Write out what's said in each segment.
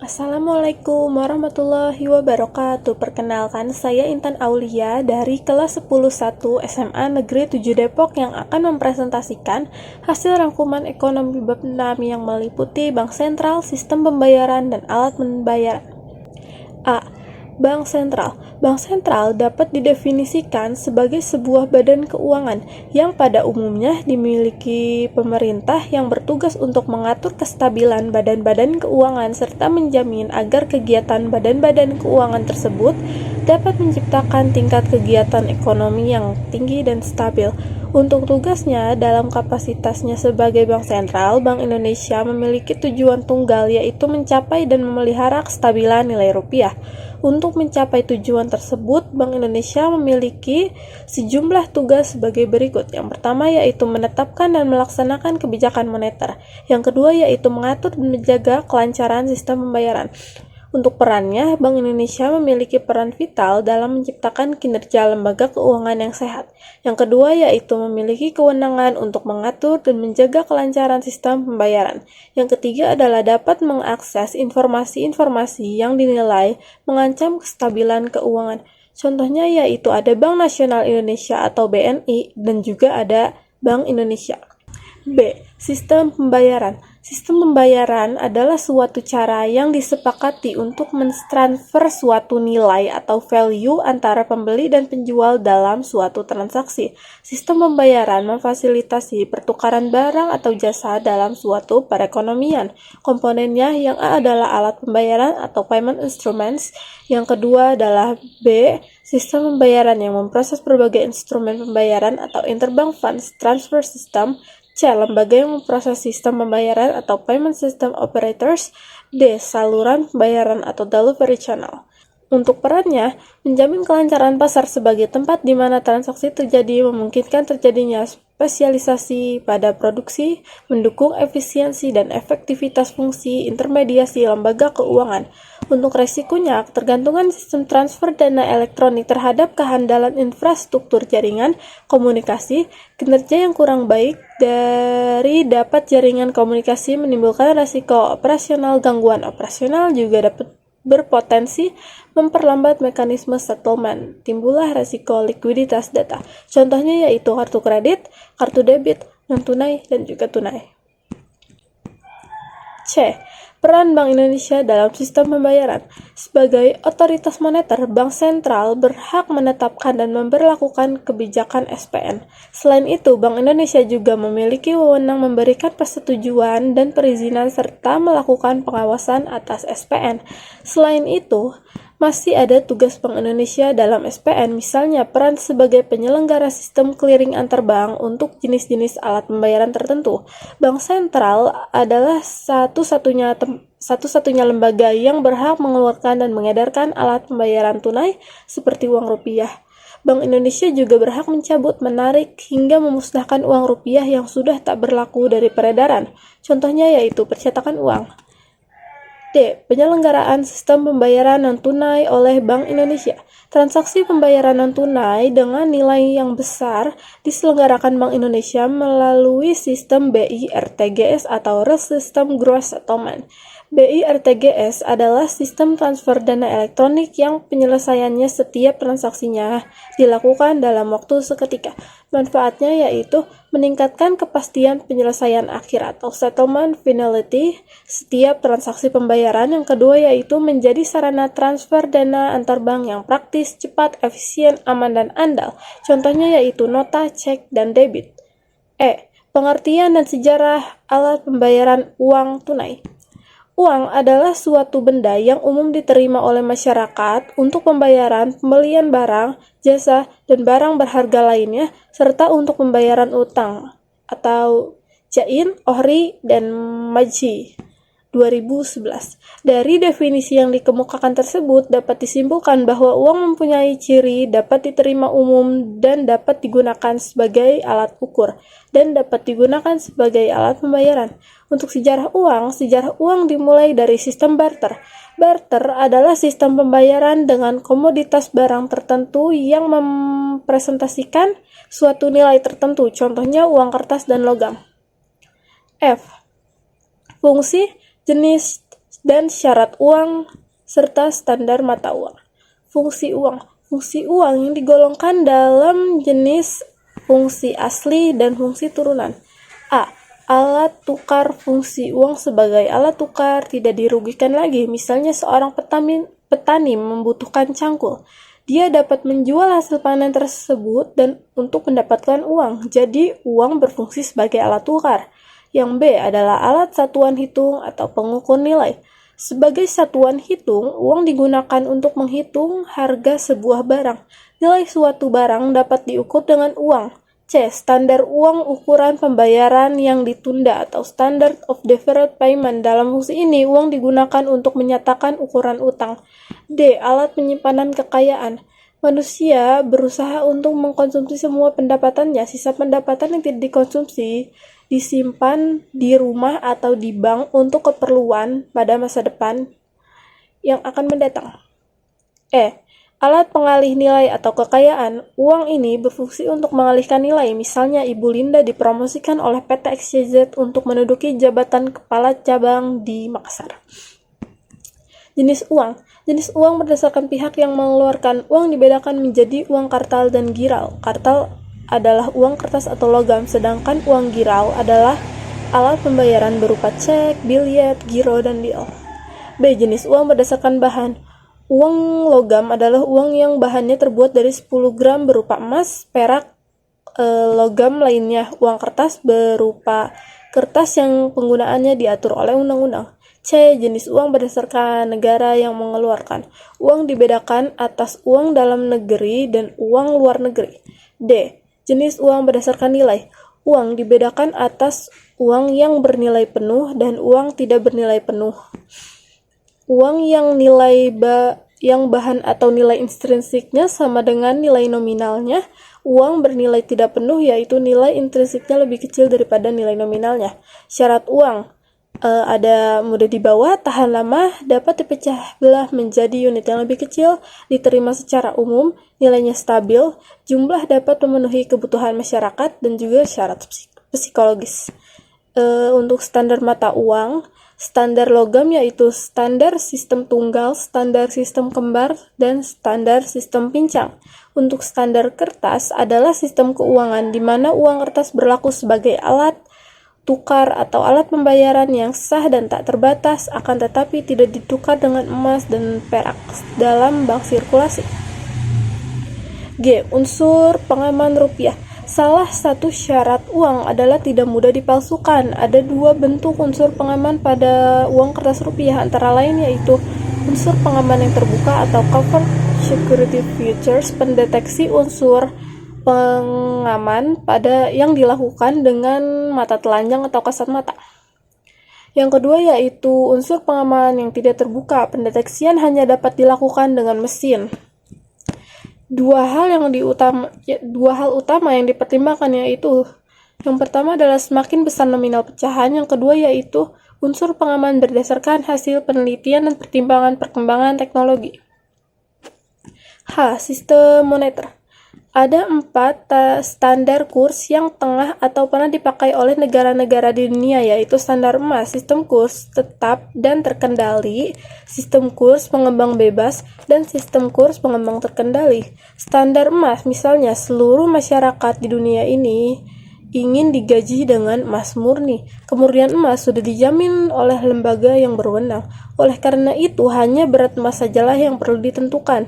Assalamualaikum warahmatullahi wabarakatuh. Perkenalkan, saya Intan Aulia dari kelas 10-1 SMA Negeri 7 Depok yang akan mempresentasikan hasil rangkuman ekonomi bab 6 yang meliputi bank sentral, sistem pembayaran, dan alat pembayaran. A. Bank sentral. Bank sentral dapat didefinisikan sebagai sebuah badan keuangan yang pada umumnya dimiliki pemerintah yang bertugas untuk mengatur kestabilan badan-badan keuangan serta menjamin agar kegiatan badan-badan keuangan tersebut dapat menciptakan tingkat kegiatan ekonomi yang tinggi dan stabil. Untuk tugasnya dalam kapasitasnya sebagai bank sentral, Bank Indonesia memiliki tujuan tunggal, yaitu mencapai dan memelihara kestabilan nilai rupiah. Untuk mencapai tujuan tersebut, Bank Indonesia memiliki sejumlah tugas sebagai berikut. Yang pertama yaitu menetapkan dan melaksanakan kebijakan moneter. Yang kedua yaitu mengatur dan menjaga kelancaran sistem pembayaran. Untuk perannya, Bank Indonesia memiliki peran vital dalam menciptakan kinerja lembaga keuangan yang sehat. Yang kedua yaitu memiliki kewenangan untuk mengatur dan menjaga kelancaran sistem pembayaran. Yang ketiga adalah dapat mengakses informasi-informasi yang dinilai mengancam kestabilan keuangan. Contohnya yaitu ada Bank Nasional Indonesia atau BNI dan juga ada Bank Indonesia. B. Sistem pembayaran. Sistem pembayaran adalah suatu cara yang disepakati untuk mentransfer suatu nilai atau value antara pembeli dan penjual dalam suatu transaksi. Sistem pembayaran memfasilitasi pertukaran barang atau jasa dalam suatu perekonomian. Komponennya yang A adalah alat pembayaran atau payment instruments. Yang kedua adalah B. Sistem pembayaran yang memproses berbagai instrumen pembayaran atau interbank funds transfer system. C. Lembaga yang memproses sistem pembayaran atau payment system operators. D. Saluran pembayaran atau delivery channel. Untuk perannya, menjamin kelancaran pasar sebagai tempat di mana transaksi terjadi, memungkinkan terjadinya spesialisasi pada produksi, mendukung efisiensi dan efektivitas fungsi intermediasi lembaga keuangan. Untuk resikonya, ketergantungan sistem transfer dana elektronik terhadap kehandalan infrastruktur jaringan komunikasi, kinerja yang kurang baik dari dapat jaringan komunikasi menimbulkan resiko operasional. Gangguan operasional juga dapat berpotensi memperlambat mekanisme settlement. Timbullah resiko likuiditas data. Contohnya yaitu kartu kredit, kartu debit, non-tunai, dan juga tunai. C. Peran Bank Indonesia dalam sistem pembayaran. Sebagai otoritas moneter, Bank Sentral berhak menetapkan dan memberlakukan kebijakan SPN. Selain itu, Bank Indonesia juga memiliki wewenang memberikan persetujuan dan perizinan serta melakukan pengawasan atas SPN. Selain itu, masih ada tugas Bank Indonesia dalam SPN, misalnya peran sebagai penyelenggara sistem clearing antar bank untuk jenis-jenis alat pembayaran tertentu. Bank Sentral adalah satu-satunya lembaga yang berhak mengeluarkan dan mengedarkan alat pembayaran tunai seperti uang rupiah. Bank Indonesia juga berhak mencabut, menarik, hingga memusnahkan uang rupiah yang sudah tak berlaku dari peredaran. Contohnya yaitu percetakan uang. D. Penyelenggaraan sistem pembayaran non-tunai oleh Bank Indonesia. Transaksi pembayaran non-tunai dengan nilai yang besar diselenggarakan Bank Indonesia melalui sistem BI-RTGS atau Real System Gross Settlement. BI-RTGS adalah sistem transfer dana elektronik yang penyelesaiannya setiap transaksinya dilakukan dalam waktu seketika. Manfaatnya yaitu meningkatkan kepastian penyelesaian akhir atau settlement finality setiap transaksi pembayaran. Yang kedua yaitu menjadi sarana transfer dana antar bank yang praktis, cepat, efisien, aman, dan andal. Contohnya yaitu nota, cek, dan debit. E. Pengertian dan sejarah alat pembayaran uang tunai. Uang adalah suatu benda yang umum diterima oleh masyarakat untuk pembayaran, pembelian barang, jasa, dan barang berharga lainnya, serta untuk pembayaran utang atau jain, ohri, dan majhi. 2011. Dari definisi yang dikemukakan tersebut dapat disimpulkan bahwa uang mempunyai ciri dapat diterima umum dan dapat digunakan sebagai alat ukur dan dapat digunakan sebagai alat pembayaran. Untuk sejarah uang dimulai dari sistem barter. Barter adalah sistem pembayaran dengan komoditas barang tertentu yang mempresentasikan suatu nilai tertentu, contohnya uang kertas dan logam. F. Fungsi, jenis, dan syarat uang, serta standar mata uang. Fungsi uang. Fungsi uang yang digolongkan dalam jenis fungsi asli dan fungsi turunan. A. Alat tukar. Fungsi uang sebagai alat tukar tidak dirugikan lagi. Misalnya seorang petani membutuhkan cangkul. Dia dapat menjual hasil panen tersebut dan untuk mendapatkan uang. Jadi uang berfungsi sebagai alat tukar. Yang B adalah alat satuan hitung atau pengukur nilai. Sebagai satuan hitung, uang digunakan untuk menghitung harga sebuah barang. Nilai suatu barang dapat diukur dengan uang. C. Standar uang ukuran pembayaran yang ditunda atau standard of deferred payment. Dalam fungsi ini, uang digunakan untuk menyatakan ukuran utang. D. Alat penyimpanan kekayaan. Manusia berusaha untuk mengkonsumsi semua pendapatannya. Sisa pendapatan yang tidak dikonsumsi disimpan di rumah atau di bank untuk keperluan pada masa depan yang akan mendatang. E. Alat pengalih nilai atau kekayaan. Uang ini berfungsi untuk mengalihkan nilai. Misalnya, Ibu Linda dipromosikan oleh PT XYZ untuk menduduki jabatan kepala cabang di Makassar. Jenis uang. Jenis uang berdasarkan pihak yang mengeluarkan. Uang dibedakan menjadi uang kartal dan giral. Kartal adalah uang kertas atau logam, sedangkan uang giral adalah alat pembayaran berupa cek, biljet, giro, dan bill. B. Jenis uang berdasarkan bahan. Uang logam adalah uang yang bahannya terbuat dari 10 gram berupa emas, perak, logam lainnya. Uang kertas berupa kertas yang penggunaannya diatur oleh undang-undang. C. Jenis uang berdasarkan negara yang mengeluarkan. Uang dibedakan atas uang dalam negeri dan uang luar negeri. D. Jenis uang berdasarkan nilai. Uang dibedakan atas uang yang bernilai penuh dan uang tidak bernilai penuh. Uang yang yang bahan atau nilai intrinsiknya sama dengan nilai nominalnya. Uang bernilai tidak penuh yaitu nilai intrinsiknya lebih kecil daripada nilai nominalnya. Syarat uang. Ada mudah dibawa, tahan lama, dapat dipecah belah menjadi unit yang lebih kecil, diterima secara umum, nilainya stabil, jumlah dapat memenuhi kebutuhan masyarakat, dan juga syarat psikologis. Untuk standar mata uang, standar logam yaitu standar sistem tunggal, standar sistem kembar, dan standar sistem pincang. Untuk standar kertas adalah sistem keuangan di mana uang kertas berlaku sebagai alat tukar atau alat pembayaran yang sah dan tak terbatas, akan tetapi tidak ditukar dengan emas dan perak dalam bank sirkulasi. G. Unsur pengaman rupiah. Salah satu syarat uang adalah tidak mudah dipalsukan. Ada dua bentuk unsur pengaman pada uang kertas rupiah, antara lain yaitu unsur pengaman yang terbuka atau covered security features, pendeteksi unsur pengaman pada yang dilakukan dengan mata telanjang atau kasat mata. Yang kedua yaitu unsur pengaman yang tidak terbuka. Pendeteksian hanya dapat dilakukan dengan mesin. Dua hal utama yang dipertimbangkan yaitu yang pertama adalah semakin besar nominal pecahan, yang kedua yaitu unsur pengaman berdasarkan hasil penelitian dan pertimbangan perkembangan teknologi. H. Sistem moneter. Ada 4 standar kurs yang tengah atau pernah dipakai oleh negara-negara di dunia, yaitu standar emas, sistem kurs tetap dan terkendali, sistem kurs pengembang bebas, dan sistem kurs pengembang terkendali. Standar emas, misalnya seluruh masyarakat di dunia ini ingin digaji dengan emas murni. Kemurnian emas sudah dijamin oleh lembaga yang berwenang. Oleh karena itu, hanya berat emas sajalah yang perlu ditentukan.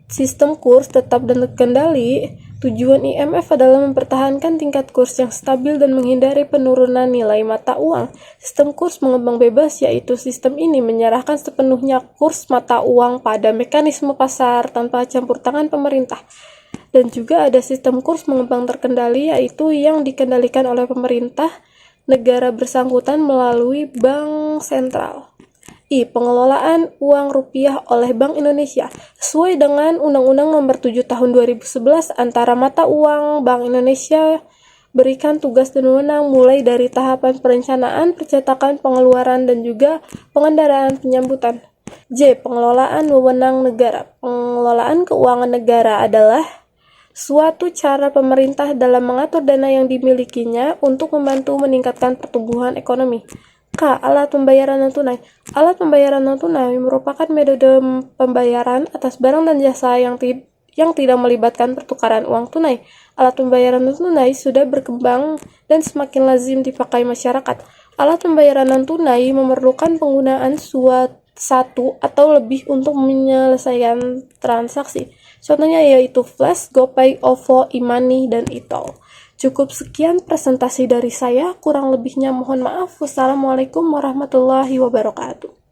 Sistem kurs tetap dan terkendali. Tujuan IMF adalah mempertahankan tingkat kurs yang stabil dan menghindari penurunan nilai mata uang. Sistem kurs pengembang bebas, yaitu sistem ini menyerahkan sepenuhnya kurs mata uang pada mekanisme pasar tanpa campur tangan pemerintah. Dan juga ada sistem kurs pengembang terkendali, yaitu yang dikendalikan oleh pemerintah negara bersangkutan melalui bank sentral. I. Pengelolaan uang rupiah oleh Bank Indonesia. Sesuai dengan Undang-Undang Nomor 7 Tahun 2011, antara mata uang Bank Indonesia berikan tugas dan wewenang mulai dari tahapan perencanaan, percetakan, pengeluaran, dan juga pengendaraan penyambutan. J. Pengelolaan wewenang negara. Pengelolaan keuangan negara adalah suatu cara pemerintah dalam mengatur dana yang dimilikinya untuk membantu meningkatkan pertumbuhan ekonomi. Alat pembayaran non-tunai. Alat pembayaran non-tunai merupakan metode pembayaran atas barang dan jasa yang tidak melibatkan pertukaran uang tunai. Alat pembayaran non-tunai sudah berkembang dan semakin lazim dipakai masyarakat. Alat pembayaran non-tunai memerlukan penggunaan satu atau lebih untuk menyelesaikan transaksi. Contohnya yaitu Flash, GoPay, OVO, e-money, dan e-tol. Cukup sekian presentasi dari saya, kurang lebihnya mohon maaf. Wassalamualaikum warahmatullahi wabarakatuh.